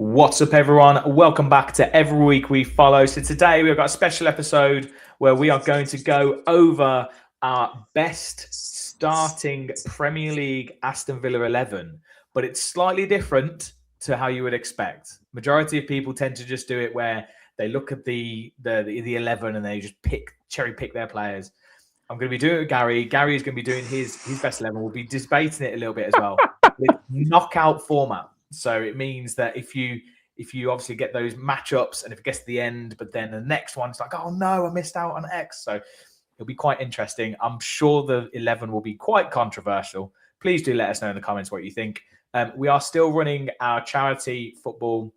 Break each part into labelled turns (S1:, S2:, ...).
S1: What's up, everyone? Welcome back to Every Week We Follow. So today we've got a special episode where we are going to go over our best starting Premier League Aston Villa 11, but it's slightly different to how you would expect. Majority of people tend to just do it where they look at the 11 and they just cherry pick their players. I'm going to be doing it with Gary. Gary is going to be doing his best 11. We'll be debating it a little bit as well. With knockout format. So it means that if you obviously get those matchups and if it gets to the end, but then the next one's like, oh no, I missed out on X. So it'll be quite interesting. I'm sure the 11 will be quite controversial. Please do let us know in the comments what you think. We are still running our charity football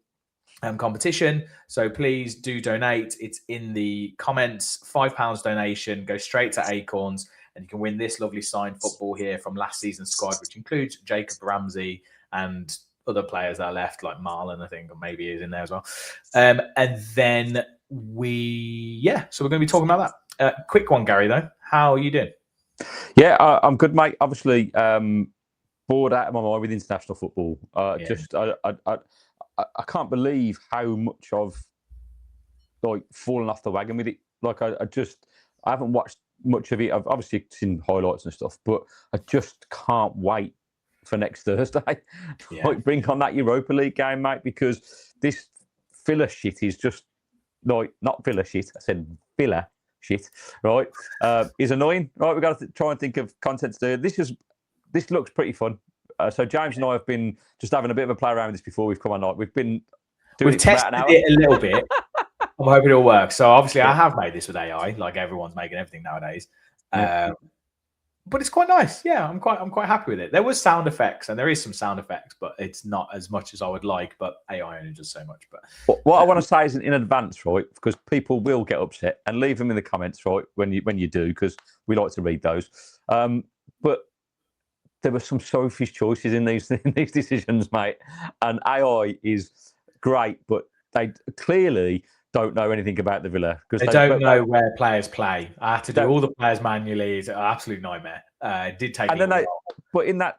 S1: competition. So please do donate. It's in the comments. £5 donation. Go straight to Acorns and you can win this lovely signed football here from last season's squad, which includes Jacob Ramsey and other players that are left, like Marlon, I think, or maybe is in there as well. And then so we're going to be talking about that. Quick one, Gary, though. How are you doing?
S2: Yeah, I'm good, mate. Obviously, bored out of my mind with international football. I can't believe how much I've fallen off the wagon with it. I haven't watched much of it. I've obviously seen highlights and stuff, but I just can't wait for next Thursday. Bring on that Europa League game, mate, because this Villa shit is just not Villa shit. I said Villa shit, right? Is annoying, right? We've got to try and think of content to do. This looks pretty fun. So James and I have been just having a bit of a play around with this before we've come on. We've
S1: tested it a little bit. I'm hoping it'll work. So obviously, I have made this with AI, like everyone's making everything nowadays. But it's quite nice. Yeah, I'm quite happy with it. There was sound effects, and there is some sound effects, but it's not as much as I would like. But AI only does so much. But
S2: what I want to say is in advance, right? Because people will get upset, and leave them in the comments, right? When you do, because we like to read those. But there were some selfish choices in these decisions, mate. And AI is great, but they clearly don't know anything about the Villa
S1: because they don't know where players play. I had to do all the players manually. It's an absolute nightmare. It did take.
S2: And then but in that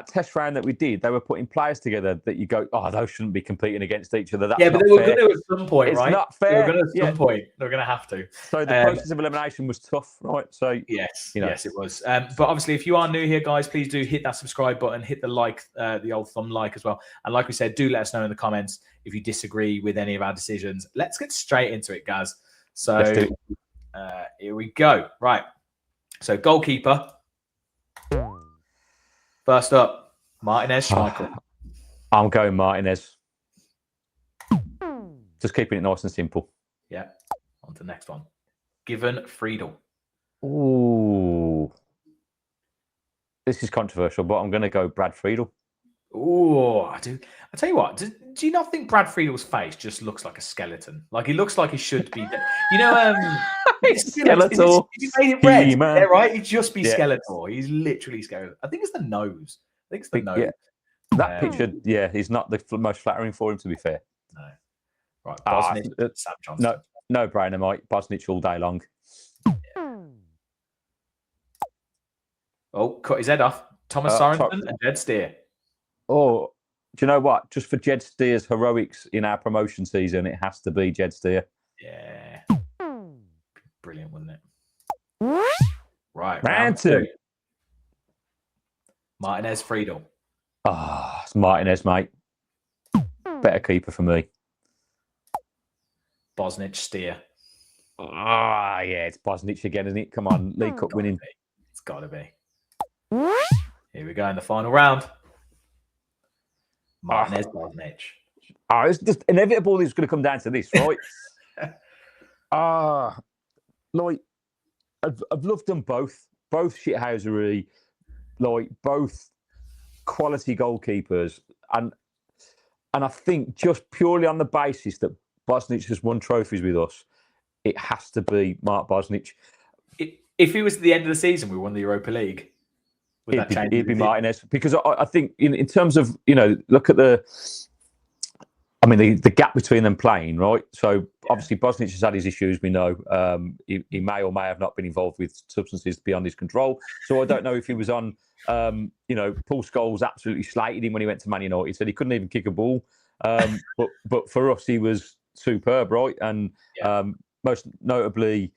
S2: test round that we did, they were putting players together that you go, oh, those shouldn't be competing against each other. That's
S1: but they were going to at some point,
S2: it's
S1: right?
S2: It's not fair.
S1: They were going to at some point. They're going to have to.
S2: So the process of elimination was tough, right? So
S1: yes, yes, it was. But obviously, if you are new here, guys, please do hit that subscribe button, hit the the old thumb like as well. And like we said, do let us know in the comments if you disagree with any of our decisions. Let's get straight into it, guys. So here we go. Right. So goalkeeper. First up, Martinez, Schmeichel.
S2: I'm going Martinez. Just keeping it nice and simple.
S1: Yeah. On to the next one. Given Friedel.
S2: Ooh. This is controversial, but I'm going to go Brad Friedel.
S1: Oh, I do. I tell you what. Do you not think Brad Friedel's face just looks like a skeleton? Like he looks like he should be.
S2: Skeletal.
S1: If you made it red, yeah, right? He'd just be skeletal. He's literally skeletal. I think it's the nose. Nose.
S2: Yeah. That picture, is not the most flattering for him, to be fair.
S1: No. Right. Bosnich, Sam Johnson.
S2: No brainer, mate. Bosnich all day long.
S1: Yeah. Oh, cut his head off. Thomas Sorensen and Jed Steer.
S2: Oh, do you know what? Just for Jed Steer's heroics in our promotion season, it has to be Jed Steer.
S1: Yeah. Brilliant, wouldn't it? Right.
S2: Round two.
S1: Martinez, Friedel.
S2: It's Martinez, mate. Better keeper for me.
S1: Bosnich, Steer.
S2: Yeah, it's Bosnich again, isn't it? Come on, League Cup winning.
S1: It's got to be. Here we go in the final round. Martinez, Bosnich.
S2: It's just inevitable it's going to come down to this, right? I've loved them both. Both shithousery, both quality goalkeepers. And I think just purely on the basis that Bosnich has won trophies with us, it has to be Mark Bosnich.
S1: If it was at the end of the season, we won the Europa League.
S2: It'd be Martinez, because I think in terms of, look at the gap between them playing, right? So obviously Bosnich has had his issues, we know. He may or may have not been involved with substances beyond his control. So I don't know if he was on, Paul Scholes absolutely slated him when he went to Man United, said he couldn't even kick a ball. But for us, he was superb, right? And most notably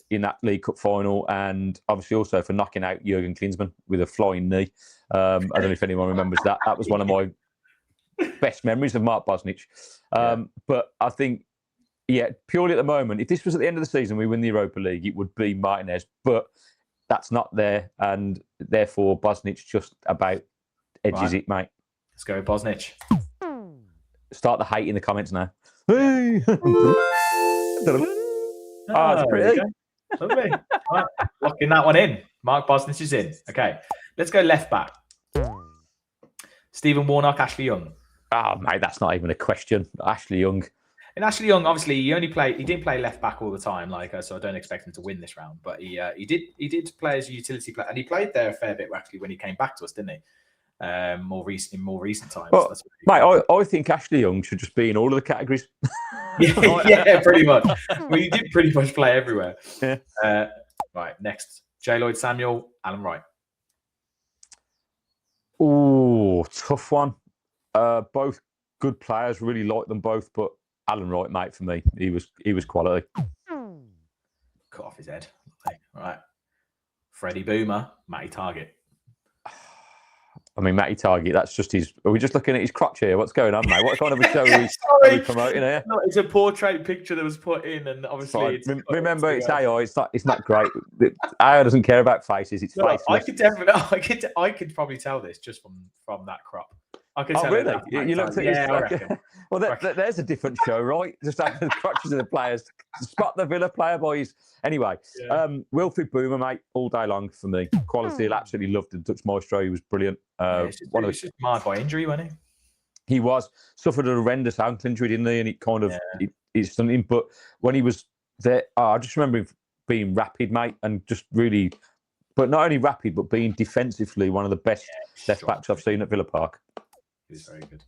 S2: in that League Cup final, and obviously also for knocking out Jurgen Klinsmann with a flying knee. I don't know if anyone remembers that. That was one of my best memories of Mark Bosnich. But I think, purely at the moment, if this was at the end of the season, we win the Europa League, it would be Martinez. But that's not there, and therefore Bosnich just about edges it, mate.
S1: Let's go with Bosnich.
S2: Start the hate in the comments now. Hey! It's pretty.
S1: Lovely. Right. Locking that one in. Mark Bosnich is in. Okay. Let's go left back. Stephen Warnock, Ashley Young.
S2: Oh, mate, that's not even a question. Ashley Young.
S1: And Ashley Young, obviously, he didn't play left back all the time, so I don't expect him to win this round. But he did play as a utility player, and he played there a fair bit actually when he came back to us, didn't he? In more recent times.
S2: Well, mate, I think Ashley Young should just be in all of the categories.
S1: yeah, pretty much. Well, he did pretty much play everywhere. Yeah. Right, next. J. Lloyd Samuel, Alan Wright.
S2: Oh, tough one. Both good players, really like them both, but Alan Wright, mate, for me, he was quality.
S1: Cut off his head. All right. Freddie Boomer, Matty Target.
S2: I mean, Matty Target, that's just his... Are we just looking at his crotch here? What's going on, mate? What kind of a show are we promoting here?
S1: No, it's a portrait picture that was put in, and obviously...
S2: Remember, it's AI. It's not great. AI doesn't care about faces. It's faceless.
S1: I could definitely... I could probably tell this just from that crop. I could tell.
S2: Really? You looked at his... Well, there's a different show, right? Just having the crotches of the players. Spot the Villa player boys. Anyway, Wilfried Boomer, mate, all day long for me. Quality, I absolutely loved the Dutch maestro. He was brilliant.
S1: He's just marred by injury, wasn't he?
S2: He was. Suffered a horrendous ankle injury, didn't he? And it kind of it's something. But when he was there, I just remember him being rapid, mate, and just really, but not only rapid, but being defensively one of the best left backs I've seen at Villa Park.
S1: He was very good.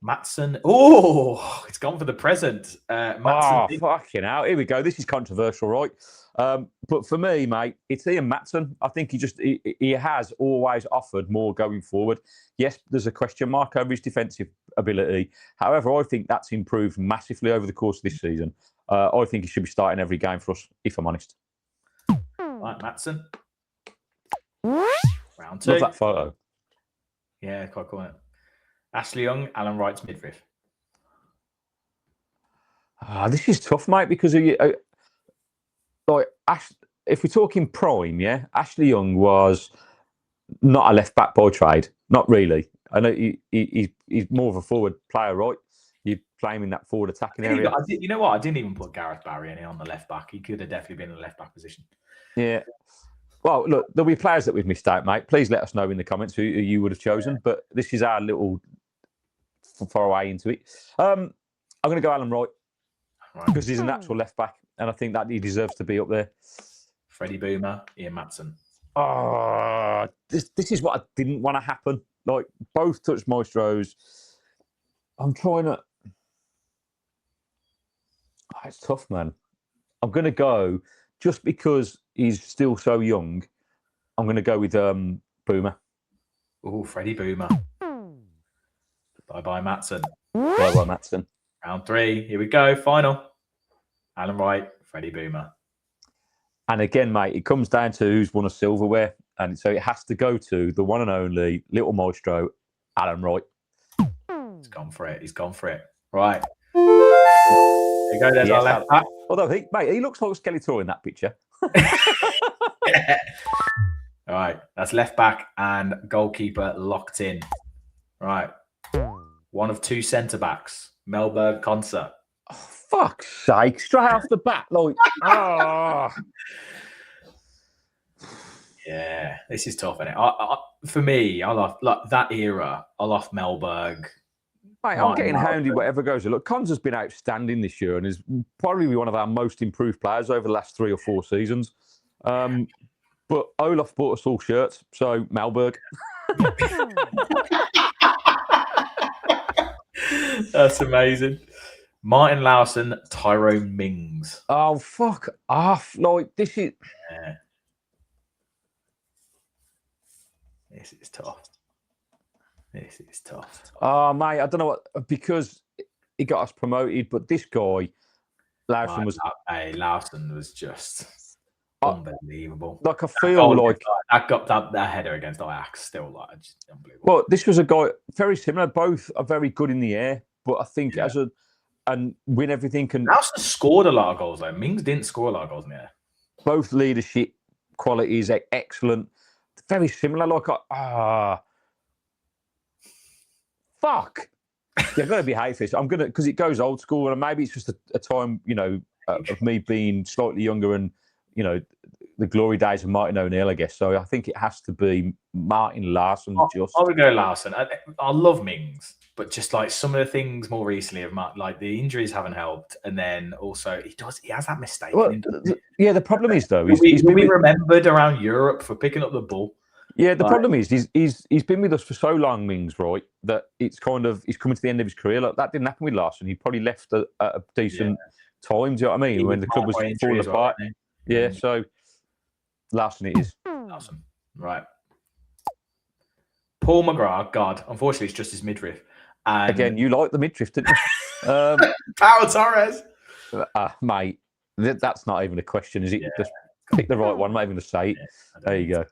S1: Matson. Oh, it's gone for the present.
S2: Matson. Fucking hell. Here we go. This is controversial, right? But for me, mate, it's Ian Matson. I think he has always offered more going forward. Yes, there's a question mark over his defensive ability. However, I think that's improved massively over the course of this season. I think he should be starting every game for us, if I'm honest.
S1: Right, Matson. Round 2.
S2: Love that photo.
S1: Yeah, quite cool. Ashley Young, Alan Wright's midriff.
S2: This is tough, mate, because if we're talking prime, Ashley Young was not a left back by trade, not really. I know he's more of a forward player, right? You play him in that forward attacking area.
S1: You know what? I didn't even put Gareth Barry in on the left back. He could have definitely been in the left back position.
S2: Yeah. Well, look, there'll be players that we've missed out, mate. Please let us know in the comments who you would have chosen. But this is our little foray into it. I'm going to go Alan Wright because he's a natural left back, and I think that he deserves to be up there.
S1: Freddie Boomer, Ian Matson.
S2: Oh, this is what I didn't want to happen. Like both touch maestros. I'm trying to. It's tough, man. I'm going to go just because he's still so young. I'm going to go with Boomer.
S1: Oh, Freddie Boomer. Bye-bye, Matson.
S2: Bye-bye, Matson.
S1: Round 3. Here we go. Final. Alan Wright, Freddie Boomer.
S2: And again, mate, it comes down to who's won a silverware. And so it has to go to the one and only little maestro, Alan Wright.
S1: He's gone for it. He's gone for it. Right. There you go. There's our left back.
S2: Although, he looks like Skeletor in that picture.
S1: All right. That's left back and goalkeeper locked in. Right. One of 2 centre backs. Melberg Concert.
S2: Oh, fuck's sake. Straight off the bat. Like,
S1: Yeah, this is tough, isn't it? For me, I love that era. I love Melberg.
S2: Mate, I'm getting hounded whatever goes. Look, Cons has been outstanding this year and is probably one of our most improved players over the last 3 or 4 seasons. But Olaf bought us all shirts, so Melberg.
S1: That's amazing. Martin Lawson, Tyrone Mings.
S2: Oh, fuck off. Like, this is...
S1: Yeah. This is tough. This is tough.
S2: Oh, mate, I don't know what, because he got us promoted, but this guy, Lawson was.
S1: Hey, Lawson was just unbelievable.
S2: Like, I feel like
S1: that header against Ajax still like just unbelievable.
S2: Well, this was a guy very similar. Both are very good in the air, but I think and win everything. And
S1: Lawson scored a lot of goals though. Mings didn't score a lot of goals in the air.
S2: Both leadership qualities excellent. Very similar. Like fuck. You're going to behave this. I'm gonna, because it goes old school, and maybe it's just a time, of me being slightly younger, and the glory days of Martin O'Neill, I guess. So I think it has to be Martin Larsson.
S1: I would go Larsson. I love Mings, but just like some of the things more recently of like the injuries haven't helped, and then also he has that mistake.
S2: Well, yeah, the problem is though,
S1: he's been remembered around Europe for picking up the ball.
S2: Yeah, the problem is he's been with us for so long, Mings, right? That it's kind of he's coming to the end of his career. Like, that didn't happen with Larsson. He probably left at a decent time. Do you know what I mean? When the club was falling apart. Yeah, so Larsson it is.
S1: Larsson, right? Paul McGrath, God, unfortunately, it's just his midriff. And
S2: again, you like the midriff, didn't you?
S1: Pau Torres,
S2: mate. That's not even a question, is it? Just pick the right one. I'm not even going to say it. There you go.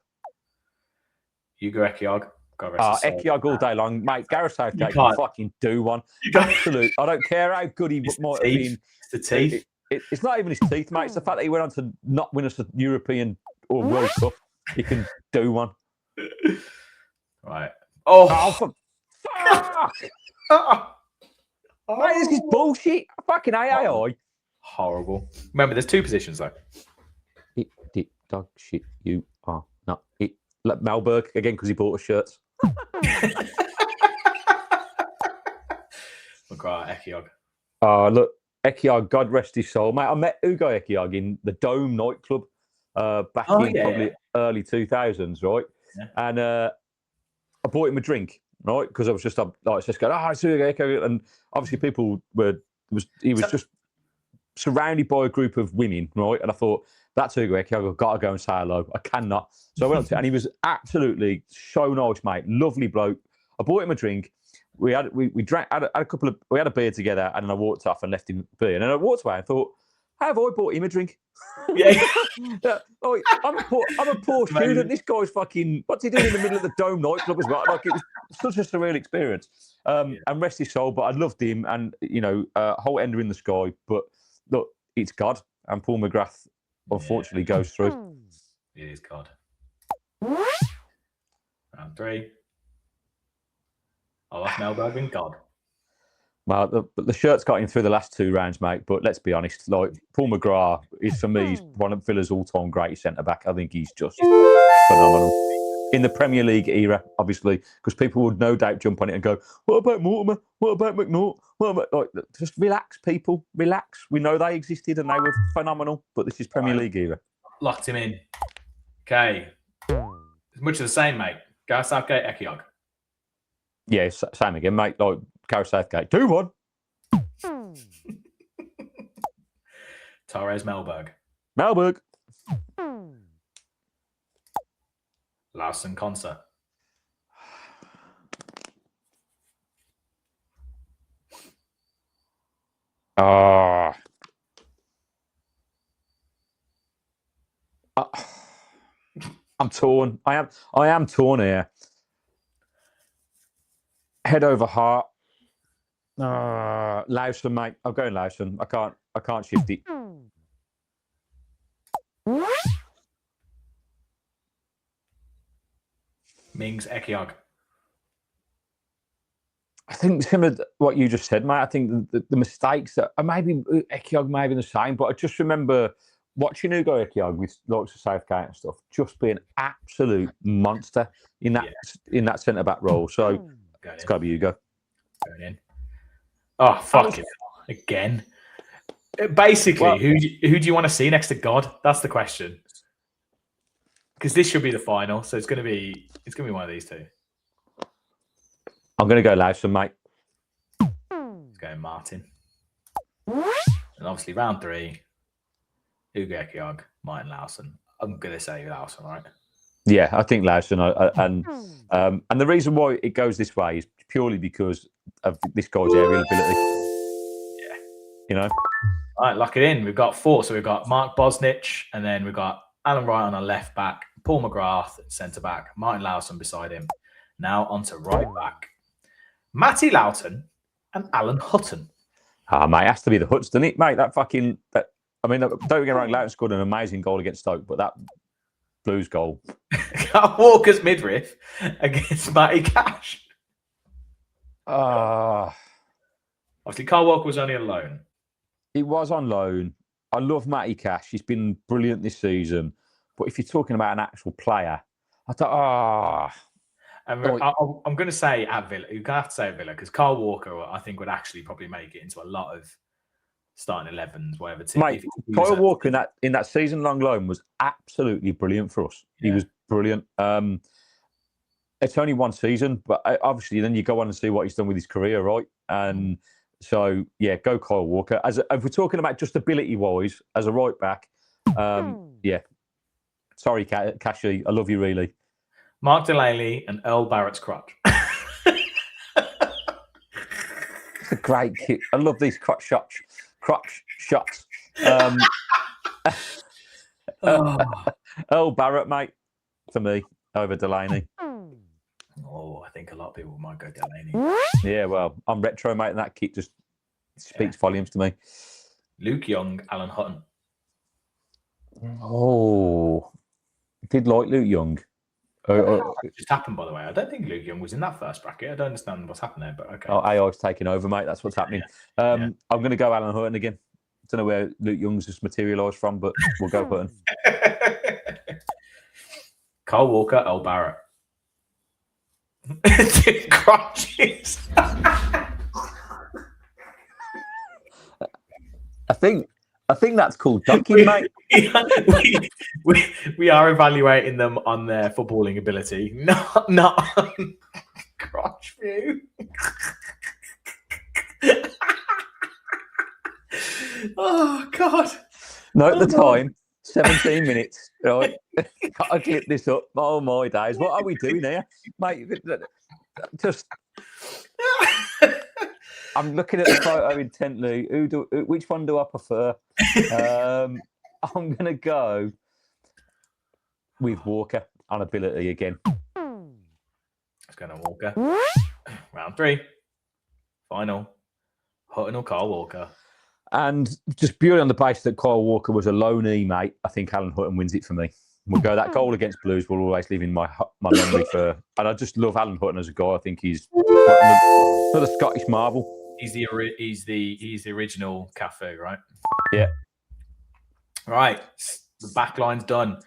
S1: Hugo Ekiog.
S2: Ekiog all day long, mate. Gareth Southgate can fucking do one. Absolute. I don't care how good he might have been.
S1: It's the teeth.
S2: It's not even his teeth, mate. It's the fact that he went on to not win us a European or World Cup. He can do one.
S1: Right.
S2: Fuck! Mate, this is bullshit. Fucking AI.
S1: Horrible. Remember, there's two positions though.
S2: It dog shit. You are not it. Like Malberg again because he bought us shirts.
S1: McGrath, Ekiog.
S2: Look, Ekiog, God rest his soul, mate. I met Hugo Ekiog in the Dome nightclub back in probably early 2000s, right? Yeah. And I bought him a drink, right? Because I was just it's Hugo Ekiog, and obviously people he was just surrounded by a group of women, right? And I thought, that's Hugo Ekiog, I've got to go and say hello. I cannot. So I went up to him, and he was absolutely so nice, mate. Lovely bloke. I bought him a drink. We drank, had a couple of, we had a beer together, and then I walked off and left him beer. And then I walked away and thought, how have I bought him a drink?
S1: Yeah.
S2: I'm a poor student. This guy's fucking, what's he doing in the middle of the Dome nightclub as well? Like, it was such a surreal experience. And rest his soul, but I loved him, and, whole ender in the sky. But look, it's God, and Paul McGrath unfortunately goes through.
S1: It is God. Round 3. I like Melberg and God.
S2: Well, the shirt's got him through the last 2 rounds, mate. But let's be honest, like, Paul McGrath is, for me, one of Villa's all-time greatest centre-back. I think he's just phenomenal. In the Premier League era, obviously, because people would no doubt jump on it and go, what about Mortimer? What about McNaught? What about, like, just relax, people. Relax. We know they existed and they were phenomenal, but this is Premier League era.
S1: Locked him in. Okay. It's much of the same, mate. Gareth Southgate, Ekiog.
S2: Yeah, same again, mate. Like, Gareth Southgate. 2-1.
S1: Torres, Melberg. Larsson, Concert.
S2: I'm torn. I am torn here. Head over heart. Lawson, mate. I'm going Lawson. I can't shift it.
S1: Mings, Ekiog.
S2: I think similar to what you just said, mate. I think the mistakes that maybe Ekiog may be the same, but I just remember watching Hugo Ekiog with lots of Southgate and stuff, just being an absolute monster in that centre back role. So it's got to be Hugo.
S1: Going in. Oh, fuck it. Again. Basically, who do you want to see next to God? That's the question. Because this should be the final, so it's gonna be one of these two.
S2: I'm gonna go Lawson, mate.
S1: It's going Martin. And obviously round 3, Hugo Ekiog, Martin Lawson. I'm gonna say Lawson, right?
S2: Yeah, I think Lawson, and the reason why it goes this way is purely because of this guy's aerial ability.
S1: Yeah.
S2: You know.
S1: All right, lock it in. We've got 4. So we've got Mark Bosnich, and then we've got Alan Wright on a left back, Paul McGrath at centre back, Martin Lawson beside him. Now on to right back. Matty Loughton and Alan Hutton.
S2: Ah, mate, it has to be the Huts, doesn't it, mate? I mean, don't get me wrong, Loughton scored an amazing goal against Stoke, but that Blues goal.
S1: Carl Walker's midriff against Matty Cash. Obviously, Carl Walker was only on loan.
S2: He was on loan. I love Matty Cash. He's been brilliant this season. But if you're talking about an actual player, I thought,
S1: I'm going to say at Villa. You're going to have to say at Villa because Carl Walker, I think, would actually probably make it into a lot of starting 11s, whatever.
S2: Mate, Kyle Walker in that season-long loan was absolutely brilliant for us. Yeah. He was brilliant. It's only one season, but obviously then you go on and see what he's done with his career, right? And so, yeah, go Kyle Walker. If we're talking about just ability-wise, as a right-back, yeah. Sorry, Cashy, I love you, really.
S1: Mark Delaney and Earl Barrett's crotch.
S2: It's a great kick. I love these crotch shots. Earl Barrett, mate, for me, over Delaney.
S1: Oh, I think a lot of people might go Delaney.
S2: Yeah, well, I'm retro, mate, and that kick just speaks volumes to me.
S1: Luke Young, Alan Hutton.
S2: Oh, did like Luke Young.
S1: It just happened, by the way. I don't think Luke Young was in that first bracket. I don't understand what's happened there, but okay.
S2: Oh, AI's taking over, mate. That's what's happening. I'm going to go Alan Hutton again. Don't know where Luke Young's just materialised from, but we'll go Hutton.
S1: Carl Walker, Earl Barrett. Crotches.
S2: I think that's called ducking, mate.
S1: We are evaluating them on their footballing ability, not on crotch view. Oh God!
S2: No, at the time, 17 minutes. Right, gotta clip this up. Oh my days! What are we doing here, mate? Just. I'm looking at the photo intently. Which one do I prefer? I'm going to go with Walker on ability again.
S1: Let's go to Walker. Round 3. Final. Hutton or Carl Walker.
S2: And just purely on the basis that Kyle Walker was a loanee, mate, I think Alan Hutton wins it for me. We'll go that goal against Blues will always live in my memory for. And I just love Alan Hutton as a guy. I think he's another Scottish marvel.
S1: He's the original Cafu, right?
S2: Yeah.
S1: Right. The back line's done.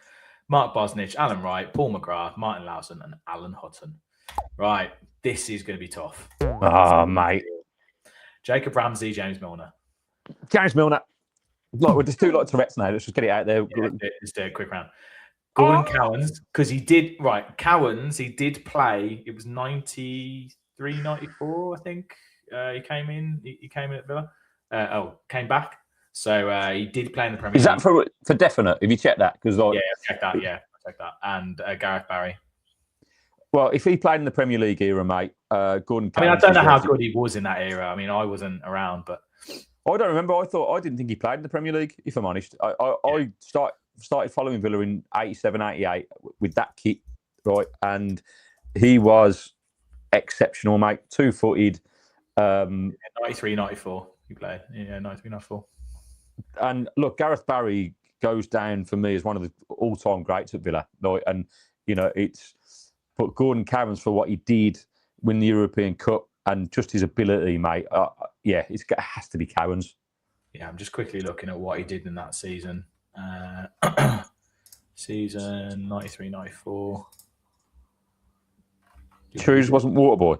S1: Mark Bosnich, Alan Wright, Paul McGrath, Martin Lawson, and Alan Hutton. Right. This is going to be tough.
S2: Oh, mate.
S1: Jacob Ramsey, James Milner.
S2: James Milner. Look, we'll just do like Tourette's now. Let's just get it out there.
S1: Yeah, let's do a quick round. Gordon Cowans, because he did play. It was 93, 94, I think. He came in. He came in at Villa. Came back. So he did play in the Premier League.
S2: Is that for definite? Have you checked that? Because
S1: check that. Yeah, check that. And Gareth Barry.
S2: Well, if he played in the Premier League era, mate, Gordon Cowans.
S1: I mean, I don't know how good he was in that era. I mean, I wasn't around, but
S2: I don't remember. I didn't think he played in the Premier League. If I'm honest, I started following Villa in 87, 88 with that kit, right? And he was exceptional, mate. 2-footed.
S1: 93, 94. He played. Yeah, 93, 94.
S2: And look, Gareth Barry goes down for me as one of the all-time greats at Villa. Right? And you know, but Gordon Cowans for what he did win the European Cup and just his ability, mate. It has to be Cowans.
S1: Yeah, I'm just quickly looking at what he did in that season. Season 93, 94.
S2: Shrews wasn't Waterboy.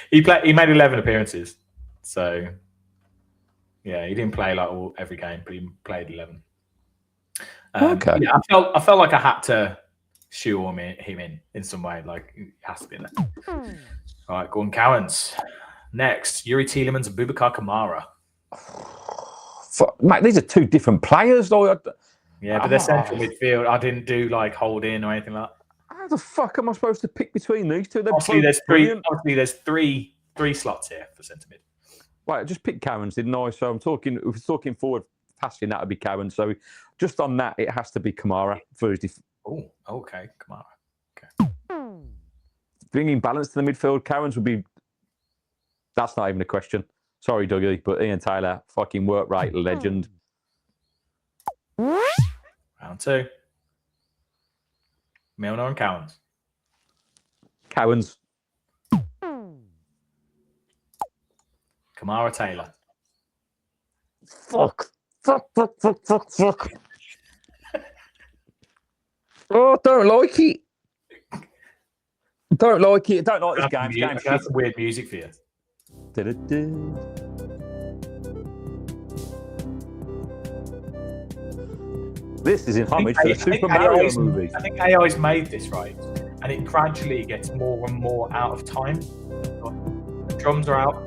S1: He made 11 appearances, so yeah, he didn't play like every game, but he played 11.
S2: Okay.
S1: Yeah, I felt like I had to shoehorn him in some way. Like he has to be in there. All right, Gordon Cowans. Next, Yuri Tielemans and Boubacar Kamara.
S2: Mate, these are two different players, though.
S1: Yeah, but they're central midfield. I didn't do like hold in or anything like that.
S2: How the fuck am I supposed to pick between these two? They're
S1: Obviously,
S2: both brilliant.
S1: there's three slots here for centre mid.
S2: Right, I just picked Cowan's, didn't I? So if we're talking forward passing, that would be Cowan. So just on that, it has to be Kamara for his
S1: Oh, okay, Kamara. Okay.
S2: Bringing balance to the midfield, Cowan's would be. That's not even a question. Sorry, Dougie, but Ian Taylor, fucking work rate legend.
S1: Round 2. Milner and Cowan's.
S2: Cowan's.
S1: Kamara Taylor.
S2: Fuck. Oh, don't like it. Don't like it. Don't like this game.
S1: That's some weird music for you.
S2: This is in homage to the Super Mario movie.
S1: I think AI's made this, right? And it gradually gets more and more out of time. The drums are out.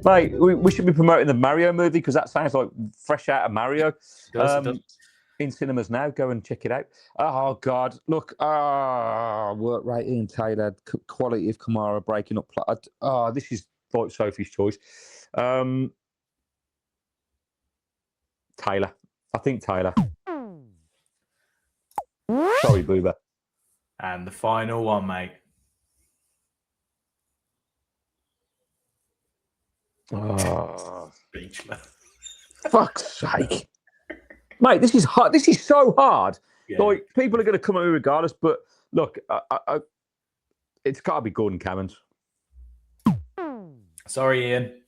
S2: Mate, we should be promoting the Mario movie because that sounds like fresh out of Mario.
S1: It does.
S2: In cinemas now. Go and check it out. Oh, God. Look. Work rate, Ian Taylor. Quality of Kamara breaking up. This is like Sophie's choice. Taylor. I think Taylor. Sorry, Boober.
S1: And the final one, mate.
S2: Oh,
S1: Speechless.
S2: Fuck's sake. Mate, this is hard. This is so hard.
S1: Yeah.
S2: Like, people are going to come at me regardless, but look, it's got to be Gordon Cameron's.
S1: Sorry, Ian.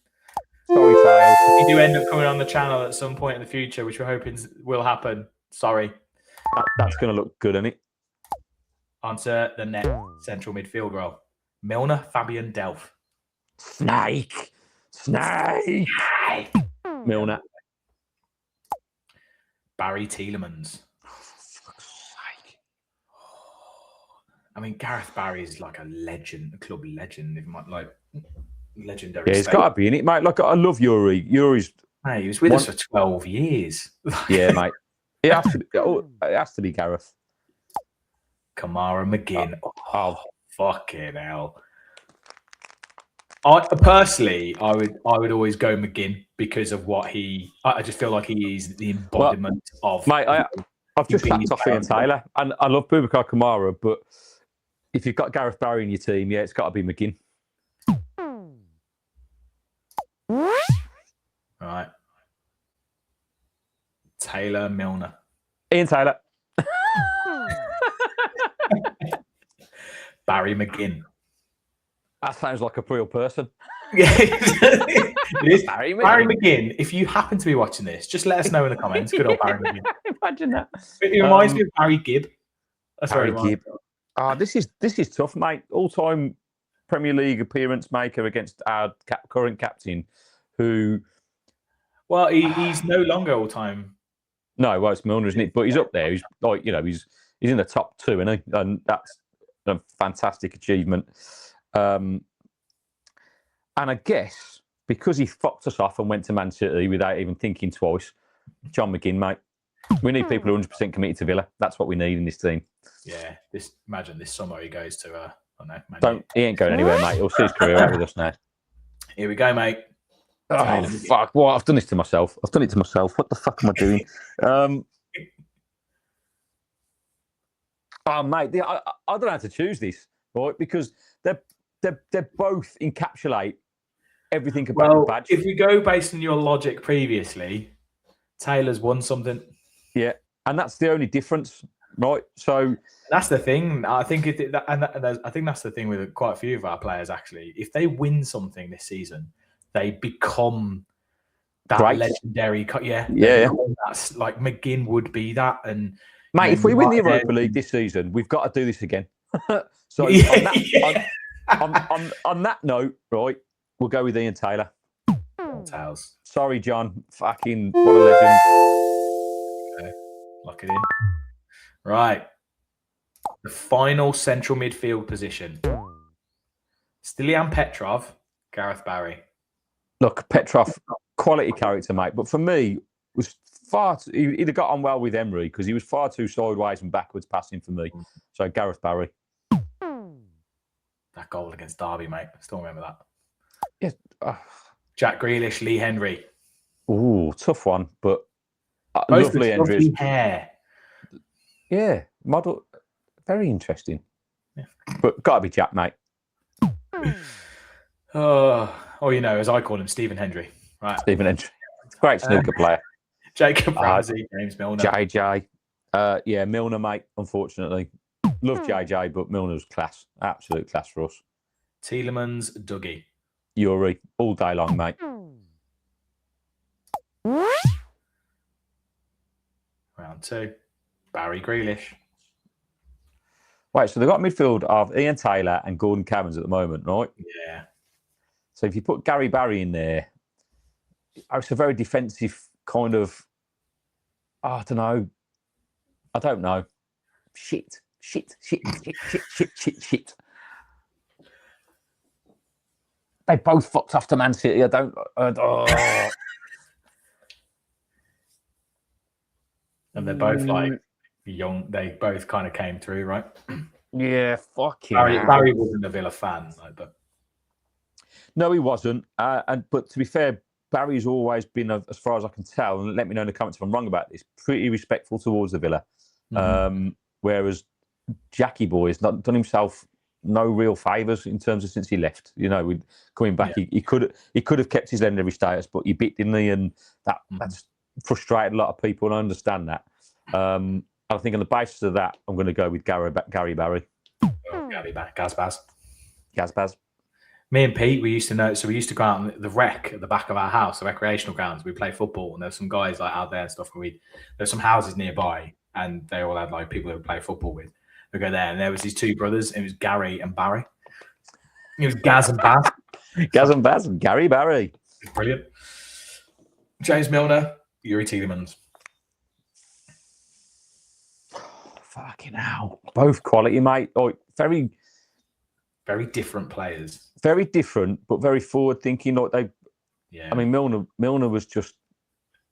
S2: Sorry, Tails.
S1: If you do end up coming on the channel at some point in the future, which we're hoping will happen, sorry.
S2: That's going to look good, isn't it?
S1: Onto the net central midfield role. Milner, Fabian, Delph.
S2: Snake. Milner.
S1: Barry Tielemans.
S2: Oh, for fuck's sake.
S1: I mean, Gareth Barry is like a legend, a club legend, if not like legendary.
S2: Yeah, it's got to be in it, mate. Like, I love Yuri. Yuri's.
S1: Hey, he was with us for 12 years.
S2: Yeah, mate. It has to be Gareth.
S1: Kamara McGinn.
S2: Oh,
S1: fucking hell. I would always go McGinn because of what I just feel like he is the embodiment of.
S2: Mate, I've just backed off Ian Taylor, and I love Boubacar Kamara, but if you've got Gareth Barry in your team, yeah, it's got to be McGinn.
S1: Right. Taylor, Milner.
S2: Ian Taylor.
S1: Barry McGinn.
S2: That sounds like a real person.
S1: Yeah, it is. Barry McGinn. If you happen to be watching this, just let us know in the comments. Good old Barry McGinn.
S2: Imagine that.
S1: It reminds me of Barry Gibb. That's
S2: Barry Gibb. This is tough, mate. All-time Premier League appearance maker against our current captain, who.
S1: Well, he's no longer all-time.
S2: No, well, it's Milner, isn't it? But he's up there. He's like, he's in the top 2, isn't he? And that's a fantastic achievement. And I guess because he fucked us off and went to Man City without even thinking twice, John McGinn, mate. We need people who are 100% committed to Villa. That's what we need in this team.
S1: Yeah, imagine this summer he goes to
S2: He ain't going anywhere, mate. He'll see his career out with us now.
S1: Here we go, mate.
S2: Oh, fuck. What? I've done this to myself. What the fuck am I doing? Mate, I don't know how to choose this, right? Because they both encapsulate everything about the badge.
S1: If we go based on your logic previously, Taylor's won something.
S2: Yeah, and that's the only difference, right? So
S1: that's the thing. I think I think that's the thing with quite a few of our players. Actually, if they win something this season, they become that legendary. Yeah. That's like McGinn would be that, and
S2: mate, if we win the Europa League this season, we've got to do this again. So on that note, right, we'll go with Ian Taylor.
S1: Tails.
S2: Sorry, John. Fucking what a legend.
S1: Okay. Lock it in. Right. The final central midfield position. Stilian Petrov, Gareth Barry.
S2: Look, Petrov, quality character, mate. But for me, was far too, he'd have got on well with Emery because he was far too sideways and backwards passing for me. So Gareth Barry.
S1: That goal against Derby, mate. I still remember that.
S2: Yes.
S1: Jack Grealish, Lee Henry.
S2: Ooh, tough one, but
S1: Both
S2: lovely Henry.
S1: hair.
S2: Yeah, model. Very interesting.
S1: Yeah.
S2: But got to be Jack, mate.
S1: Oh, you know, as I call him, Stephen Hendry. Right.
S2: Stephen Hendry. Great snooker player.
S1: Jacob Ramsey, James Milner.
S2: JJ. Yeah, Milner, mate, unfortunately. Love JJ, but Milner's class. Absolute class for us.
S1: Tielemans, Dougie.
S2: Yuri, all day long, mate.
S1: Round 2. Barry Grealish.
S2: Wait, so they've got midfield of Ian Taylor and Gordon Caverns at the moment, right?
S1: Yeah.
S2: So if you put Gary Barry in there, it's a very defensive kind of, I don't know. Shit. They both fucked off to Man City.
S1: And they're both like young. They both kind of came through, right?
S2: Yeah, fucking
S1: Barry wasn't a Villa fan, but
S2: no, he wasn't. But to be fair, Barry's always been, as far as I can tell, and let me know in the comments if I'm wrong about this, pretty respectful towards the Villa. Mm-hmm. Whereas Jackie Boy has not done himself no real favours in terms of since he left. You know, with coming back, he could have kept his legendary status, but he bit, didn't he? And that's frustrated a lot of people, and I understand that. I think on the basis of that, I'm going to go with Gary Barry. Gazbaz.
S1: Me and Pete, we used to know. So we used to go out on the rec at the back of our house, the recreational grounds. We play football, and there's some guys like out there and stuff. There's some houses nearby, and they all had like people who would play football with. We go there, and there was these two brothers. It was Gary and Barry. It was Gaz and Baz.
S2: Gaz and Baz and Gary Barry.
S1: Brilliant. James Milner, Yuri Tielemans.
S2: Fucking hell. Both quality, mate. Like, very
S1: different players.
S2: Very different, but very forward thinking. Like
S1: yeah.
S2: I mean, Milner was just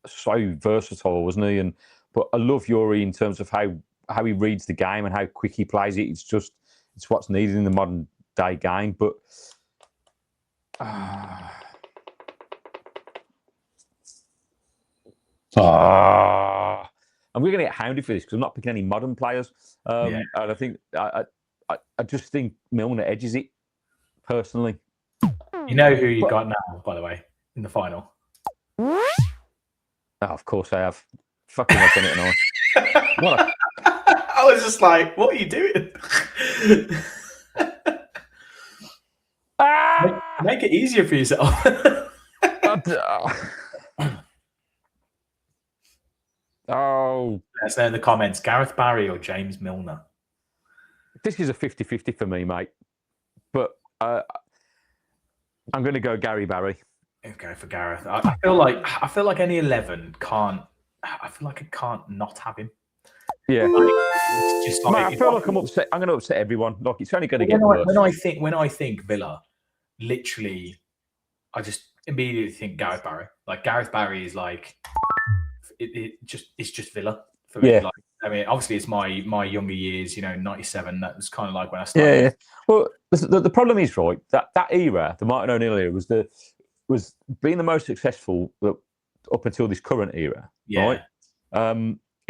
S2: so versatile, wasn't he? But I love Yuri in terms of how he reads the game and how quick he plays it. It's what's needed in the modern day game. But I'm going to get hounded for this because I'm not picking any modern players. And I think I just think Milner edges it personally.
S1: You know who you got now, by the way, in the final?
S2: Oh, of course I have. Fucking I've done it now.
S1: I was just like, what are you doing? Make it easier for yourself.
S2: Oh.
S1: Let us know in the comments, Gareth Barry or James Milner?
S2: This is a 50-50 for me, mate. But I'm going to go Gary Barry.
S1: Go for Gareth. I feel like any 11 can't. I feel like I can't not have him.
S2: Yeah,
S1: it's just like,
S2: mate, I feel like I'm upset. I'm going to upset everyone. Like, it's only going to get worse.
S1: When I think Villa, literally, I just immediately think Gareth Barry. Like Gareth Barry is like it's just Villa for me.
S2: Yeah.
S1: Like, I mean, obviously it's my younger years. You know, 97. That was kind of like when I started.
S2: Yeah. Well, the problem is, right, that era, the Martin O'Neill era, was being the most successful up until this current era.
S1: Yeah.
S2: Right.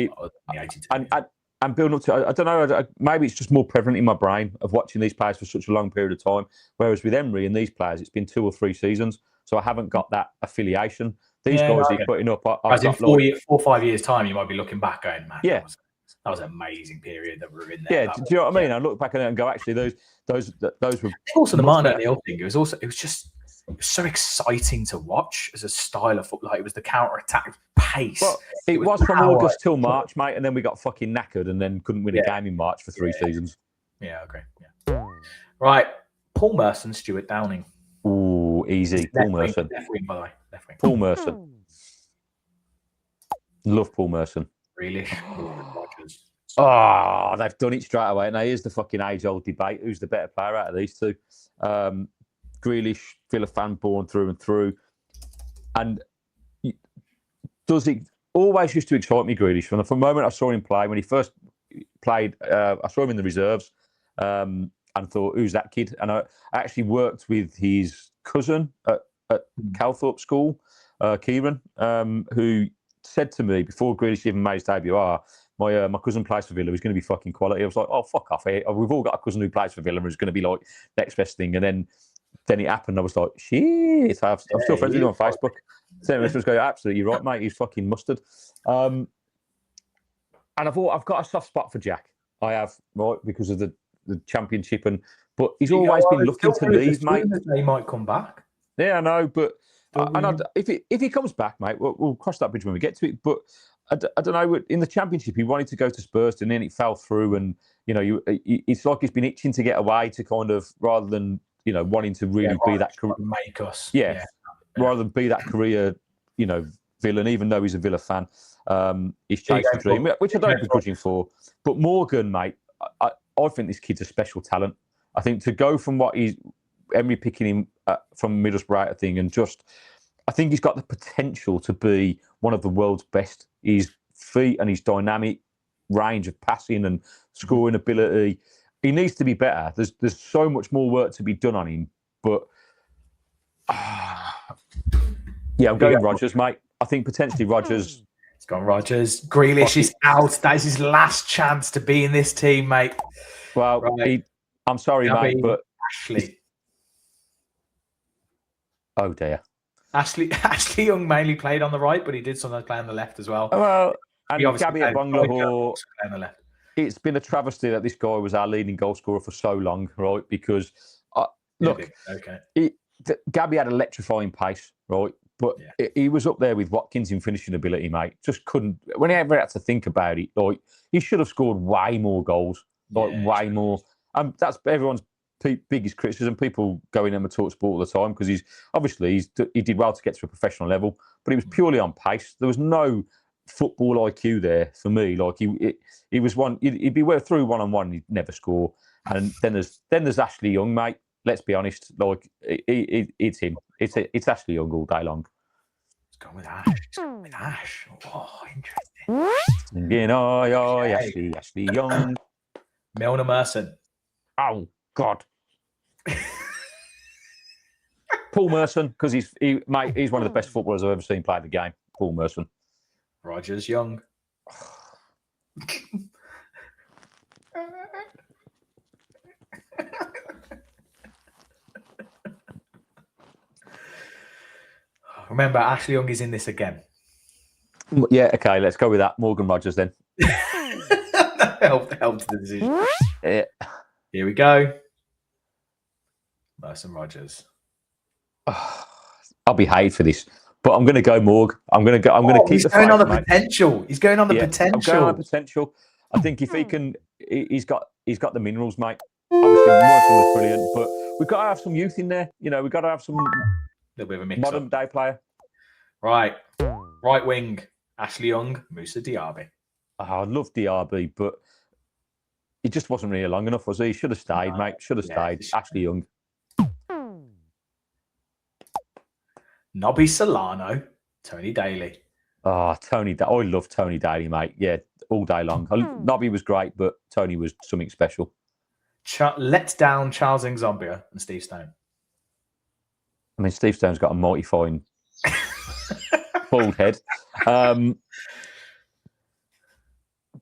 S2: And building up to, I don't know, maybe it's just more prevalent in my brain of watching these players for such a long period of time. Whereas with Emery and these players, it's been 2 or 3 seasons, so I haven't got that affiliation. These guys he's putting up.
S1: As in 4 or 5 years' time, you might be looking back going, man, that was an amazing period that we were in there.
S2: Yeah, do you know what I mean? I look back at it and go, actually, those were
S1: also the Martin O'Neill thing. It was so exciting to watch as a style of football. Like, it was the counter-attack pace.
S2: Well, it was from August till March, mate, and then we got fucking knackered and then couldn't win a game in March for 3 seasons.
S1: Yeah, I agree. Yeah. Right. Paul Merson, Stuart Downing.
S2: Ooh, easy. Paul Merson.
S1: Left wing, by the way. Left wing.
S2: Paul Merson. Love Paul Merson.
S1: Really?
S2: Oh, they've done it straight away. Now, here's the fucking age-old debate. Who's the better player out of these two? Grealish, Villa fan born through and through. And does it always used to excite me, Grealish? From the moment I saw him play, when he first played, I saw him in the reserves and thought, who's that kid? And I actually worked with his cousin at Calthorpe School, Kieran, who said to me before Grealish even made his debut, my cousin plays for Villa, he's going to be fucking quality. I was like, oh, fuck off. We've all got a cousin who plays for Villa and who's going to be like next best thing. And then it happened. I was like, shit. I'm still friends with him on Facebook. Same message go, absolutely, you're right, mate. He's fucking mustard. And I've got a soft spot for Jack. I have, right, because of the championship, but he's always been looking to leave, mate.
S1: He might come back.
S2: Yeah, I know, but if he comes back, mate, we'll cross that bridge when we get to it. But I don't know. In the championship, he wanted to go to Spurs, and then it fell through. And it's like he's been itching to get away to kind of rather than wanting to really be that
S1: make us.
S2: Yeah, rather than be that career, villain. Even though he's a Villa fan, he's chasing the dream, which I don't begrudge him for. But Morgan, mate, I think this kid's a special talent. I think to go from what Emery picking him from Middlesbrough thing, and I think he's got the potential to be one of the world's best. His feet and his dynamic range of passing and scoring ability, he needs to be better. There's so much more work to be done on him. But yeah, I'm going Rodgers, mate. I think potentially Rodgers.
S1: It's gone Rodgers. Grealish is out. That is his last chance to be in this team, mate.
S2: Well, right. I'm sorry, mate, but
S1: Ashley.
S2: Oh dear.
S1: Ashley Young mainly played on the right, but he did sometimes play on the left as well.
S2: Well, and Gabby Abonglahor,
S1: on the left.
S2: It's been a travesty that this guy was our leading goal scorer for so long, right? Because Gabby had electrifying pace, right? But he was up there with Watkins in finishing ability, mate. Just couldn't. When he ever had to think about it, like he should have scored way more goals, way more. That's everyone's biggest criticism. People go in and talk sport all the time because he did well to get to a professional level, but it was purely on pace. There was no football IQ there for me. Like he was one. He'd be through one-on-one, he'd never score. And then there's Ashley Young, mate. Let's be honest. Like it's him. It's Ashley Young all day long.
S1: Let's go with Ash. Oh, interesting.
S2: Ashley Young.
S1: Milner Merson.
S2: Oh God. Paul Merson, because he's one of the best footballers I've ever seen play the game. Paul Merson.
S1: Rodgers Young. Remember, Ashley Young is in this again.
S2: Yeah, okay, let's go with that. Morgan Rodgers then.
S1: Helped the decision.
S2: Yeah.
S1: Here we go. Merson Rodgers.
S2: I'll be hated for this, but I'm going to go Morg. I'm going to keep
S1: he's
S2: the
S1: going
S2: fight,
S1: on the
S2: mate.
S1: potential. He's going on the potential.
S2: I'm going on the potential. I think if he can, he's got the minerals, mate. Obviously, Merson was brilliant, but we've got to have some youth in there. We've got to have some
S1: little bit of a mix
S2: modern day player.
S1: Right wing, Ashley Young, Moussa Diaby.
S2: I love Diaby, but he just wasn't really long enough, was he? He should have stayed, mate. Should have stayed. Ashley Young.
S1: Nobby Solano, Tony Daly.
S2: Oh, Tony. I love Tony Daly, mate. Yeah, all day long. Nobby was great, but Tony was something special.
S1: Let down Charles Nzombia and Steve Stone.
S2: I mean, Steve Stone's got a mighty fine bald head.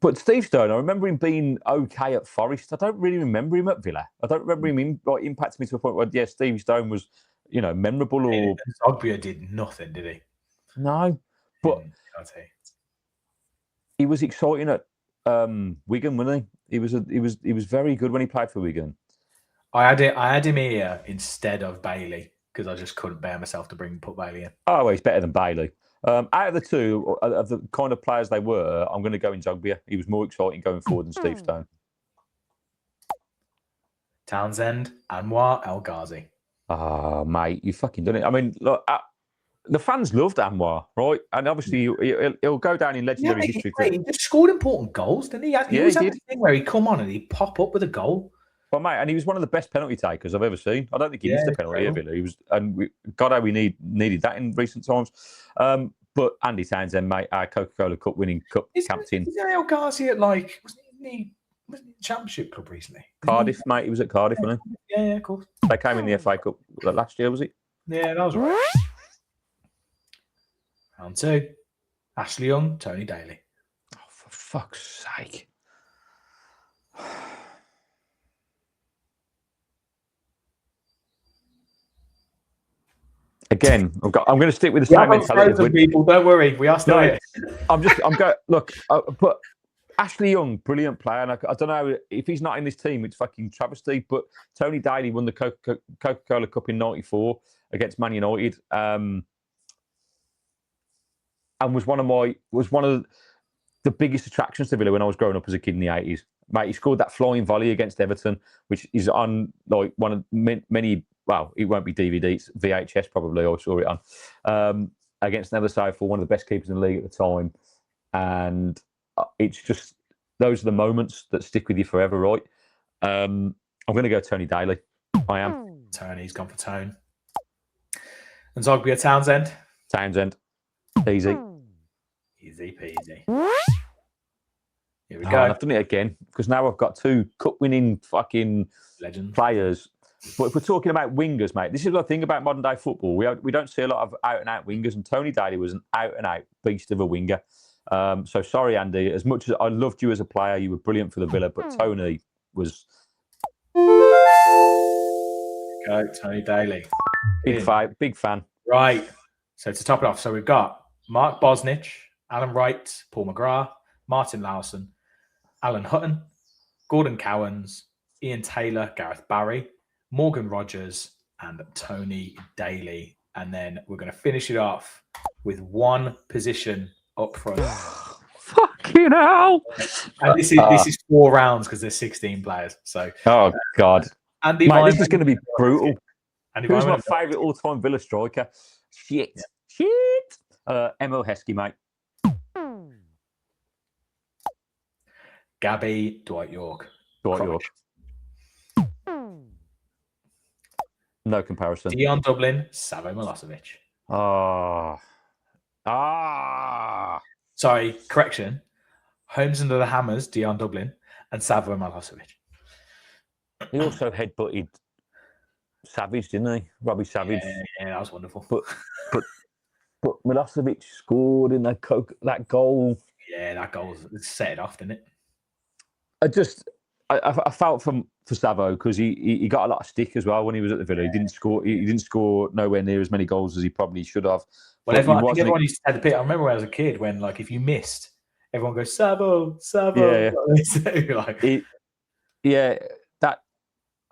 S2: But Steve Stone, I remember him being okay at Forest. I don't really remember him at Villa. I don't remember him impacting me to a point where, Steve Stone was, memorable. Or
S1: Ogbia did nothing, did he?
S2: No, but he was exciting at Wigan, wasn't he? He was very good when he played for Wigan.
S1: I had him here instead of Bailey because I just couldn't bear myself to put Bailey in.
S2: Oh, well, he's better than Bailey. Out of the two, of the kind of players they were, I'm going to go in Zogbia. He was more exciting going forward than Steve Stone.
S1: Townsend, Anwar El Ghazi.
S2: Oh, mate, you fucking done it. I mean, look, the fans loved Anwar, right? And obviously, he'll go down in legendary history.
S1: He just scored important goals, didn't he? He always had a thing where he'd come on and he'd pop up with a goal.
S2: Well, mate, and he was one of the best penalty takers I've ever seen. I don't think he missed a penalty ever. He was, and God, how we needed that in recent times. But Andy Townsend, mate, our Coca-Cola Cup winning cup captain.
S1: Is El Ghazi at wasn't he Championship club recently?
S2: Cardiff, mate. He was at Cardiff, wasn't
S1: he? Yeah, of course.
S2: They came in the FA Cup last year, was it?
S1: Yeah, that was right. Round 2. Ashley Young, Tony Daly.
S2: Oh, for fuck's sake. Again, I'm going to stick with the same mentality.
S1: People, don't worry, we are still here.
S2: I'm going. Look, but Ashley Young, brilliant player, and I don't know if he's not in this team, it's fucking travesty. But Tony Daly won the Coca-Cola Cup in '94 against Man United, and was one of the biggest attractions to Villa when I was growing up as a kid in the '80s. Mate, he scored that flying volley against Everton, which is on like one of many. Well, it won't be DVD, it's VHS probably. I saw it on against Nether Southall, one of the best keepers in the league at the time, and it's just those are the moments that stick with you forever, right? I'm going to go Tony Daly. I am.
S1: Tony's gone for Tone. And Zogbia Townsend.
S2: Townsend, easy,
S1: easy peasy. Here we go.
S2: And I've done it again because now I've got 2 cup-winning fucking
S1: legends
S2: players. But if we're talking about wingers, mate, this is the thing about modern day football. We don't see a lot of out-and-out wingers, and Tony Daly was an out-and-out beast of a winger. So sorry, Andy. As much as I loved you as a player, you were brilliant for the Villa, but Tony was...
S1: Go, Tony Daly.
S2: Big fan.
S1: Right. So to top it off, so we've got Mark Bosnich, Alan Wright, Paul McGrath, Martin Lowson, Alan Hutton, Gordon Cowans, Ian Taylor, Gareth Barry, Morgan Rogers, and Tony Daly. And then we're going to finish it off with one position up front.
S2: Fucking hell!
S1: And this is 4 rounds because there's 16 players. So
S2: oh god,
S1: Andy,
S2: mate, this is going to be brutal.
S1: Andy,
S2: who's my favourite all-time Villa striker? Shit. Emil Heskey, mate.
S1: Gabby, Dwight York.
S2: York. No comparison.
S1: Dion Dublin, Savo Milosevic. Sorry, correction. Holmes under the Hammers, Dion Dublin, and Savo Milosevic.
S2: He also headbutted Savage, didn't he? Robbie Savage.
S1: Yeah, that was wonderful.
S2: But Milosevic scored in that goal.
S1: Yeah, that goal set it off, didn't it?
S2: I felt for Savo because he got a lot of stick as well when he was at the Villa. He didn't score. He didn't score nowhere near as many goals as he probably should have.
S1: Well, everyone used to have the bit. I remember when I was a kid when, like, if you missed, everyone goes Savo.
S2: Yeah.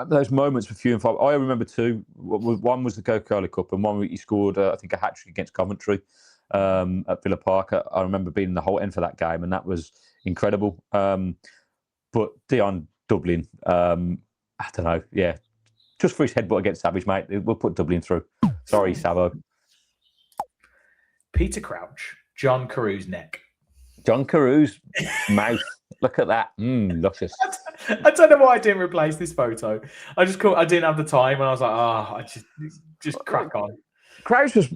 S2: Those moments were few and far. I remember 2. One was the Coca-Cola Cup, and one he scored, I think, a hat-trick against Coventry at Villa Park. I remember being in the whole end for that game, and that was incredible. But Dion Dublin, I don't know. Yeah, just for his headbutt against Savage, mate. We'll put Dublin through. Sorry, Savo.
S1: Peter Crouch, John Carew's neck.
S2: John Carew's mouth. Look at that. Luscious.
S1: I don't know why I didn't replace this photo. I didn't have the time, and I was like, I just crack on.
S2: Crouch was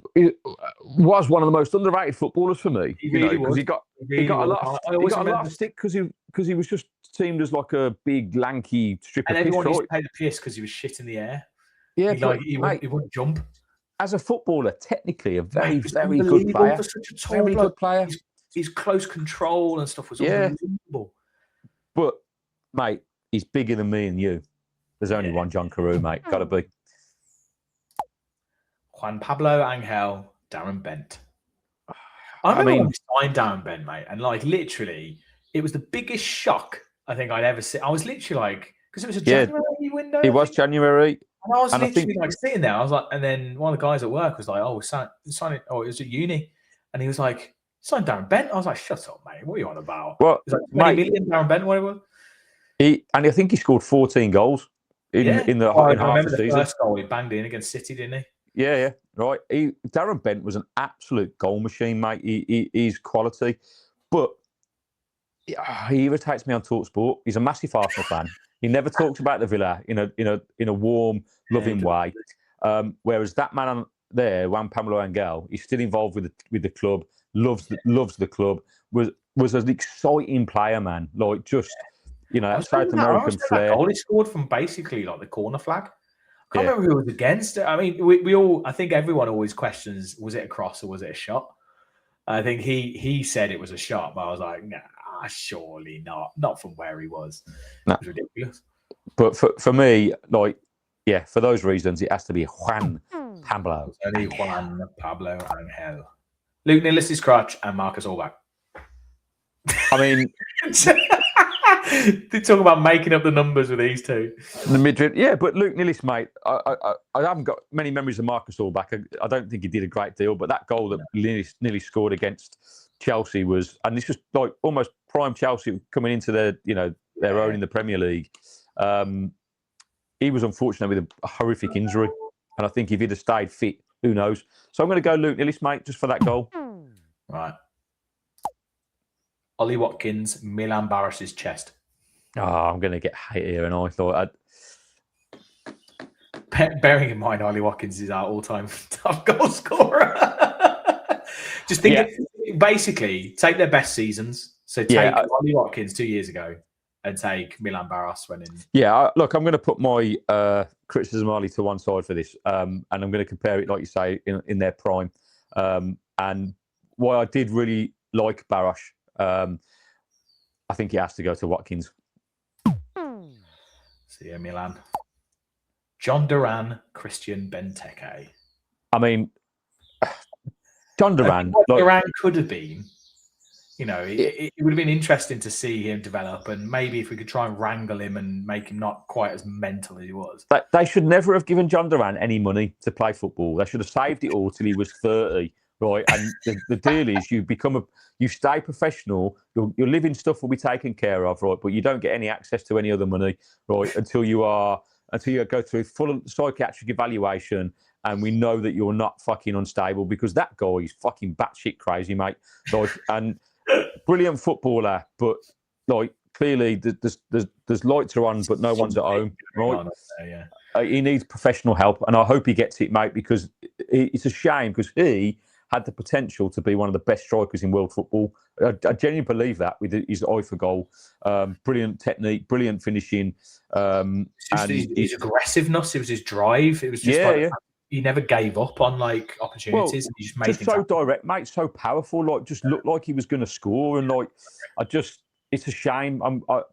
S2: one of the most underrated footballers for me.
S1: He really was.
S2: He got a lot of stick because he was just teamed as like a big lanky strip
S1: and
S2: of piss.
S1: And everyone used to pay the piss because he was shit in the air.
S2: Yeah,
S1: he wouldn't jump.
S2: As a footballer, technically a very good player.
S1: Very good player. His close control and stuff was unbelievable.
S2: But mate, he's bigger than me and you. There's only one John Carew, mate. Got to be.
S1: Juan Pablo Angel, Darren Bent. I remember when we signed Darren Bent, mate, and like literally, it was the biggest shock I think I'd ever seen. I was literally like, because it was a January window.
S2: It was January.
S1: And I was literally like sitting there. I was like, and then one of the guys at work was like, "Oh, we're signing." Oh, it was at uni, and he was like, "Signed Darren Bent." I was like, "Shut up, mate! What are you on about?"
S2: Well,
S1: it was like 20 million Darren Bent, whatever.
S2: I think he scored 14 goals in half the season.
S1: First goal he banged in against City, didn't he?
S2: Yeah, right. Darren Bent was an absolute goal machine, mate. He's quality, but he irritates me on TalkSport. He's a massive Arsenal fan. He never talked about the Villa in a warm, loving way. Whereas that man on there, Juan Pablo Angel, he's still involved with the club, loves the club, was an exciting player, man. Like just that South American flair.
S1: That goal he scored from basically like the corner flag. I can't remember who it was against. I mean, we all. I think everyone always questions: was it a cross or was it a shot? I think he said it was a shot, but I was like, nah, surely not. Not from where he was. It was ridiculous.
S2: But for me, like, for those reasons, it has to be Juan Pablo.
S1: Only Juan Pablo Angel. Luke Nilis' crutch and Marcus Allback.
S2: I mean,
S1: they talk about making up the numbers with these two.
S2: The Madrid, but Luke Nilis, mate, I haven't got many memories of Marcus Allback. I don't think he did a great deal, but that goal that Nilis scored against Chelsea was, and this was like almost prime Chelsea coming into their own in the Premier League. He was unfortunate with a horrific injury, and I think if he'd have stayed fit, who knows? So I'm going to go Luke Nilis, mate, just for that goal.
S1: Right. Ollie Watkins, Milan Barris's chest.
S2: Oh, I'm going to get hate here, and I thought
S1: bearing in mind Ollie Watkins is our all-time top goal scorer. Just think, basically, take their best seasons. So take Ollie Watkins 2 years ago and take Milan Barros when in. Yeah,
S2: look, I'm going to put my criticism Ollie to one side for this, and I'm going to compare it, like you say, in their prime. And why I did really like Barros, I think he has to go to Watkins.
S1: See you, Milan. John Duran, Christian Benteke.
S2: I mean, John Duran.
S1: Duran could have been, it would have been interesting to see him develop, and maybe if we could try and wrangle him and make him not quite as mental as he was.
S2: They should never have given John Duran any money to play football. They should have saved it all till he was 30, right? And the deal is you stay professional, your living stuff will be taken care of, right? But you don't get any access to any other money, right? Until you go through full psychiatric evaluation, and we know that you're not fucking unstable, because that guy is fucking batshit crazy, mate. Like, and brilliant footballer, but like clearly there's lights are on, but no one's at home, right? He needs professional help, and I hope he gets it, mate, because it's a shame, because he had the potential to be one of the best strikers in world football. I genuinely believe that, with his eye for goal. Brilliant technique, brilliant finishing.
S1: And his aggressiveness, it was his drive. It was just he never gave up on like opportunities. And he just made
S2: so direct, mate, so powerful. Like, just looked like he was going to score, and like, it's a shame.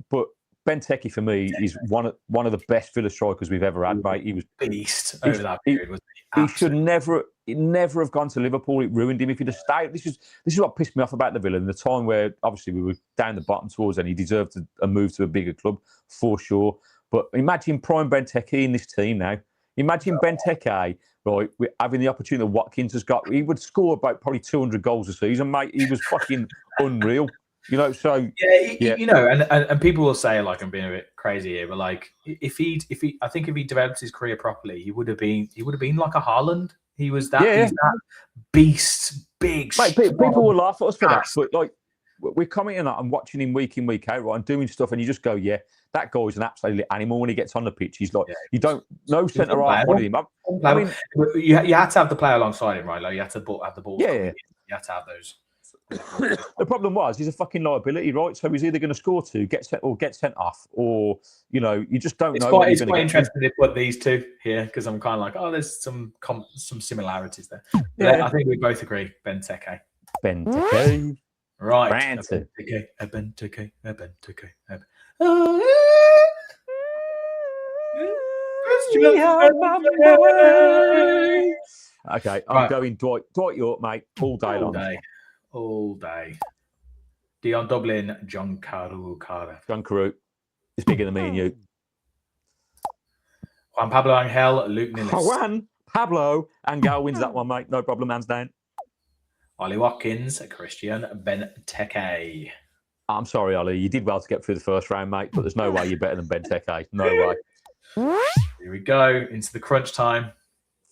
S2: But Benteke for me is one of the best Villa strikers we've ever had, mate. He was
S1: beast over that period.
S2: He should never have gone to Liverpool. It ruined him. If he'd have stayed, this is what pissed me off about the Villa. In the time where obviously we were down the bottom towards, and he deserved a move to a bigger club for sure. But imagine prime Benteke in this team now. Imagine Benteke, right, having the opportunity that Watkins has got. He would score about probably 200 goals a season, mate. He was fucking unreal. So
S1: and people will say, like, I'm being a bit crazy here, but like if he developed his career properly, he would have been like a Haaland. He was that, he's that beast, big.
S2: Mate, people will laugh at us for that, but like, we're commenting on that and watching him week in, week out, right, and doing stuff, and you just go, that guy's an absolute animal when he gets on the pitch. He's like, no centre half with him. I mean,
S1: you had to have the player alongside him, right? Like, you had to have the ball. You had to have those.
S2: The problem was he's a fucking liability, right? So he's either going to score two, get sent off, or you just don't know.
S1: It's quite interesting to put these two here, because I'm kind of like, there's some similarities there. I think we both agree. Benteke. Right. Benteke.
S2: Okay, I'm going Dwight York, mate, all day long.
S1: All day. Dion Dublin, John Carew.
S2: John Carew is bigger than me and you.
S1: Juan Pablo Angel, Luke Nilis.
S2: Juan Pablo Angel wins that one, mate. No problem, hands down.
S1: Ollie Watkins, Christian Benteke.
S2: I'm sorry, Ollie. You did well to get through the first round, mate, but there's no way you're better than Benteke. No way.
S1: Here we go into the crunch time.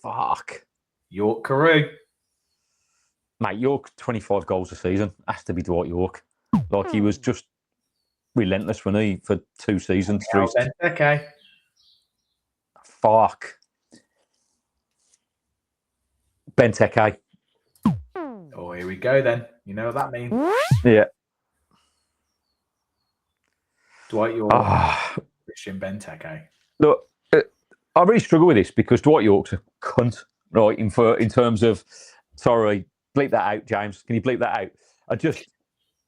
S2: Fuck.
S1: York Carew.
S2: Mate, York, 25 goals a season. Has to be Dwight York. Like, he was just relentless, wasn't he, for 2 seasons?
S1: Okay.
S2: Fuck. Benteke.
S1: Oh, here we go then. You know what that means.
S2: Yeah.
S1: Dwight York, Christian Benteke.
S2: Look, I really struggle with this because Dwight York's a cunt, right? In terms of, sorry, bleep that out, James. Can you bleep that out? I just,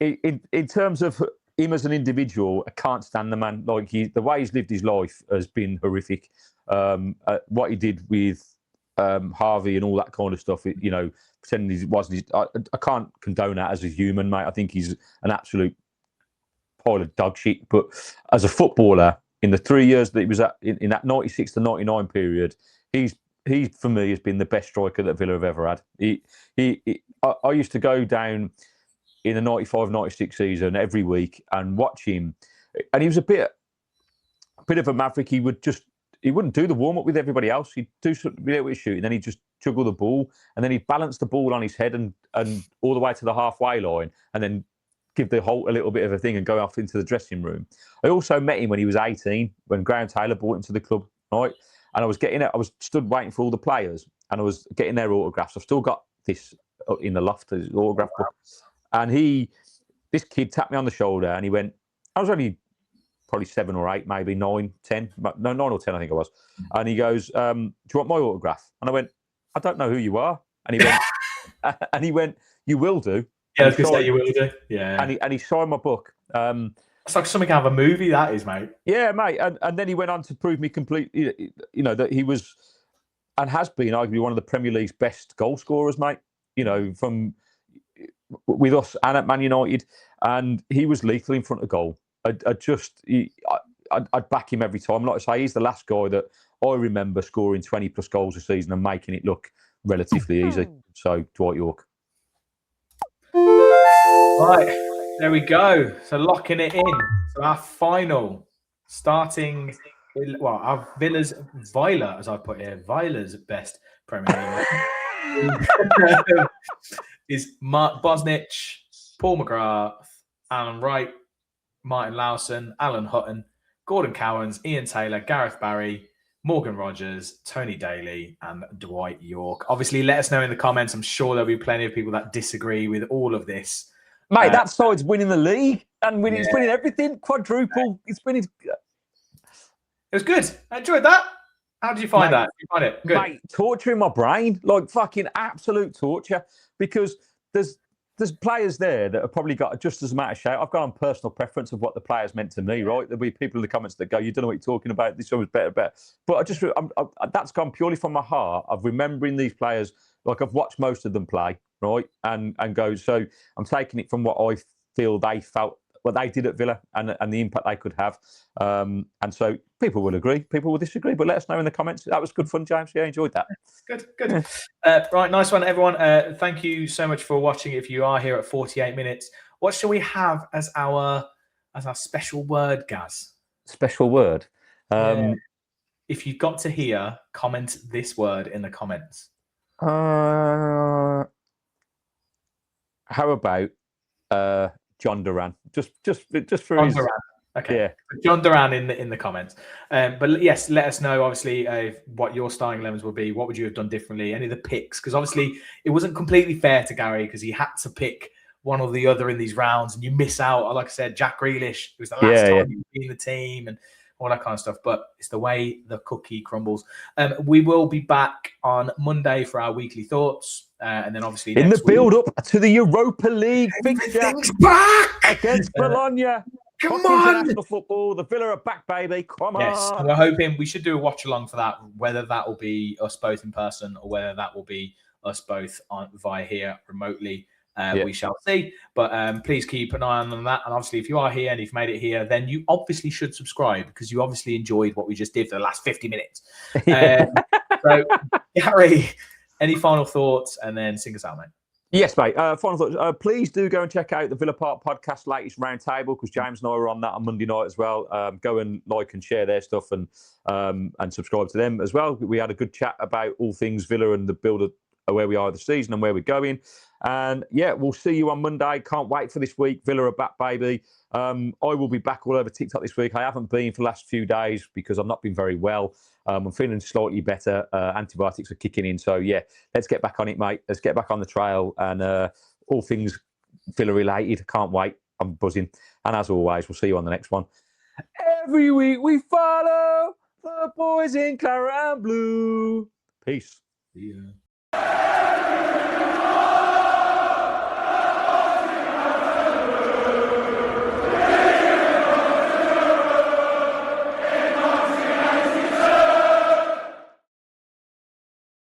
S2: in terms of him as an individual, I can't stand the man. Like the way he's lived his life has been horrific. What he did with Harvey and all that kind of stuff, pretending he wasn't. I can't condone that as a human, mate. I think he's an absolute pile of dog shit. But as a footballer, in the 3 years that he was at in that 96 to 99 period, he for me has been the best striker that Villa have ever had. I used to go down in the 95-96 season every week and watch him, and he was a bit of a maverick. He wouldn't do the warm up with everybody else. He'd do something with his shooting, then he'd just juggle the ball, and then he'd balance the ball on his head and all the way to the halfway line, and then give the Holt a little bit of a thing and go off into the dressing room. I also met him when he was 18, when Graham Taylor brought him to the club, right? And I was stood waiting for all the players, and I was getting their autographs. I've still got this in the loft, his autograph book. And this kid tapped me on the shoulder, and he went, I was only probably 7 or 8, maybe 9, 10, no, 9 or 10, I think I was. And he goes, do you want my autograph? And I went, I don't know who you are. And he went, you will do.
S1: Yeah, I was going to say you will do. Yeah.
S2: And he signed my book.
S1: It's like something out of a movie, that is, mate.
S2: Yeah, mate. And then he went on to prove me completely, that he was and has been arguably one of the Premier League's best goal scorers, mate. From with us and at Man United. And he was lethal in front of goal. I'd back him every time. Like I say, he's the last guy that I remember scoring 20 plus goals a season and making it look relatively easy. So, Dwight York.
S1: Right, there we go. So locking it in. So our final starting, our Villa, as I put here, Villa's best Premier League is Mark Bosnich, Paul McGrath, Alan Wright, Martin Lawson, Alan Hutton, Gordon Cowans, Ian Taylor, Gareth Barry, Morgan Rogers, Tony Daly, and Dwight York. Obviously, let us know in the comments. I'm sure there'll be plenty of people that disagree with all of this.
S2: Mate, that side's winning the league and it's winning everything. Quadruple. It's winning.
S1: It was good. I enjoyed that. How did you find that? Did you find it good?
S2: Mate, torturing my brain, like fucking absolute torture, because there's players there that have probably got just as much shout. I've got on personal preference of what the players meant to me, right? There'll be people in the comments that go, "You don't know what you're talking about. This one was better." But that's gone purely from my heart of remembering these players. Like I've watched most of them play, right, and go. So I'm taking it from what I feel they felt, what they did at Villa, and the impact they could have. And so people will agree, people will disagree, but let us know in the comments. That was good fun, James. Yeah, I enjoyed that.
S1: Good. Right, nice one, everyone. Thank you so much for watching. If you are here at 48 minutes, what shall we have as our special word, Gaz?
S2: Special word.
S1: If you got to hear, comment this word in the comments.
S2: How about John Duran? Just for
S1: John
S2: his.
S1: Duran. Okay.
S2: Yeah.
S1: John Duran in the comments. But yes, let us know, obviously, what your starting 11s would be. What would you have done differently? Any of the picks? Because obviously it wasn't completely fair to Gary because he had to pick one or the other in these rounds, and you miss out. Like I said, Jack Grealish, it was the last time he was in the team and all that kind of stuff. But it's the way the cookie crumbles. We will be back on Monday for our weekly thoughts. And then obviously
S2: in the build-up to the Europa League fixture against Bologna.
S1: Come on!
S2: International football. The Villa are back, baby. Come on.
S1: Yes, and we're hoping we should do a watch-along for that, whether that will be us both in person or whether that will be us both via here remotely. We shall see. But please keep an eye on that. And obviously, if you are here and you've made it here, then you obviously should subscribe because you obviously enjoyed what we just did for the last 50 minutes. So, Gary, any final thoughts? And then sing us out, mate.
S2: Yes, mate. Final thoughts. Please do go and check out the Villa Park podcast latest roundtable because James and I were on that on Monday night as well. Go and like and share their stuff and subscribe to them as well. We had a good chat about all things Villa and the build of where we are this season and where we're going. And yeah, we'll see you on Monday. Can't wait for this week. Villa are back, baby. I will be back all over TikTok this week. I haven't been for the last few days because I've not been very well. I'm feeling slightly better. Antibiotics are kicking in. So yeah, let's get back on it, mate. Let's get back on the trail and all things Villa related. Can't wait. I'm buzzing. And as always, we'll see you on the next one. Every week we follow the boys in Claret and Blue. Peace.
S1: Yeah.